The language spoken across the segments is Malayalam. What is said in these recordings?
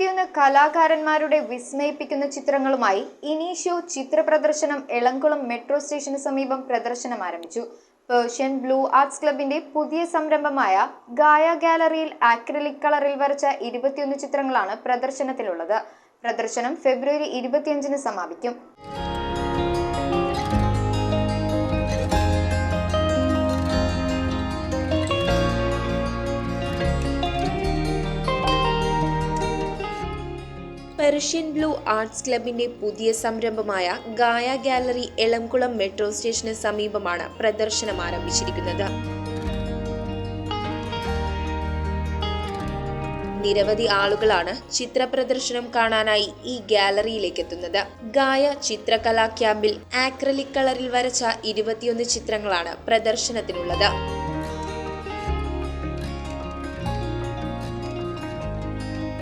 21 കലാകാരന്മാരുടെ വിസ്മയിപ്പിക്കുന്ന ചിത്രങ്ങളുമായി ഇനീഷ്യോ ചിത്ര പ്രദർശനം എളംകുളം മെട്രോ സ്റ്റേഷന് സമീപം പ്രദർശനം ആരംഭിച്ചു. പേർഷ്യൻ ബ്ലൂ ആർട്സ് ക്ലബിന്റെ പുതിയ സംരംഭമായ ഗായ ഗാലറിയിൽ ആക്രിലിക് കളറിൽ വരച്ച 21 ചിത്രങ്ങളാണ് പ്രദർശനത്തിലുള്ളത്. പ്രദർശനം ഫെബ്രുവരി 25-ന് സമാപിക്കും. പേർഷ്യൻ ബ്ലൂ ആർട്സ് ക്ലബിന്റെ പുതിയ സംരംഭമായ ഗായ ഗാലറി എളംകുളം മെട്രോ സ്റ്റേഷന് സമീപമാണ് പ്രദർശനം ആരംഭിച്ചിരിക്കുന്നത്. നിരവധി ആളുകളാണ് ചിത്ര പ്രദർശനം കാണാനായി ഈ ഗാലറിയിലേക്ക് എത്തുന്നത്. ഗായ ചിത്രകലാ ക്യാമ്പിൽ ആക്രിലിക് കളറിൽ വരച്ച 21 ചിത്രങ്ങളാണ് പ്രദർശനത്തിനുള്ളത്.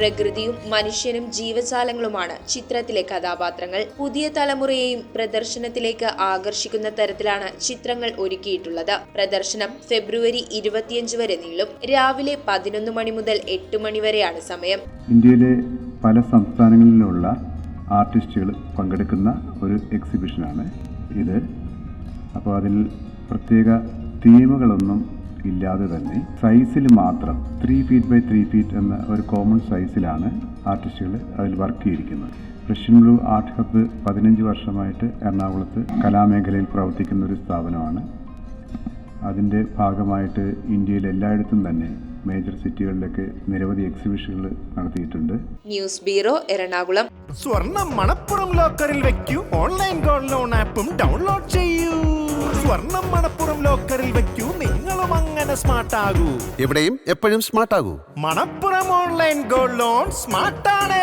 പ്രകൃതിയും മനുഷ്യനും ജീവജാലങ്ങളുമാണ് ചിത്രത്തിലെ കഥാപാത്രങ്ങൾ. പുതിയ തലമുറയെയും പ്രദർശനത്തിലേക്ക് ആകർഷിക്കുന്ന തരത്തിലാണ് ചിത്രങ്ങൾ ഒരുക്കിയിട്ടുള്ളത്. പ്രദർശനം ഫെബ്രുവരി 25 വരെ നീളും. രാവിലെ 11 മണി മുതൽ 8 മണി വരെയാണ് സമയം. ഇന്ത്യയിലെ പല സംസ്ഥാനങ്ങളിലുള്ള ആർട്ടിസ്റ്റുകൾ പങ്കെടുക്കുന്ന ഒരു എക്സിബിഷനാണ് ഇത്. അപ്പോൾ അതിൽ പ്രത്യേക തീമുകളൊന്നും ഇല്ലാതെ തന്നെ സൈസിൽ മാത്രം 3 ഫീറ്റ് ബൈ 3 ഫീറ്റ് എന്ന ഒരു കോമൺ സൈസിലാണ് ആർട്ടിസ്റ്റുകൾ അതിൽ വർക്ക് ചെയ്തിരിക്കുന്നത്. പേർഷ്യൻ ബ്ലൂ ആർട്ട് ഹബ്ബ് 15 വർഷമായിട്ട് എറണാകുളത്ത് കലാമേഖലയിൽ പ്രവർത്തിക്കുന്ന ഒരു സ്ഥാപനമാണ്. അതിൻ്റെ ഭാഗമായിട്ട് ഇന്ത്യയിൽ എല്ലായിടത്തും തന്നെ മേജർ സിറ്റികളിലൊക്കെ നിരവധി എക്സിബിഷനുകൾ നടത്തിയിട്ടുണ്ട്. News bureau, Ernakulam. സ്വർണം മണപ്പുറം ലോക്കറിൽ വെക്കൂ. ഓൺലൈൻ ഗോൾഡ് ലോൺ ആപ്പും ഡൗൺലോഡ് ചെയ്യൂ. സ്വർണം മണപ്പുറം ലോക്കറിൽ വെക്കൂ. നിങ്ങളും അങ്ങനെ സ്മാർട്ട് ആകൂ. എവിടെയും എപ്പോഴും സ്മാർട്ട് ആകൂ. Manappuram online gold loan smart ആണ്.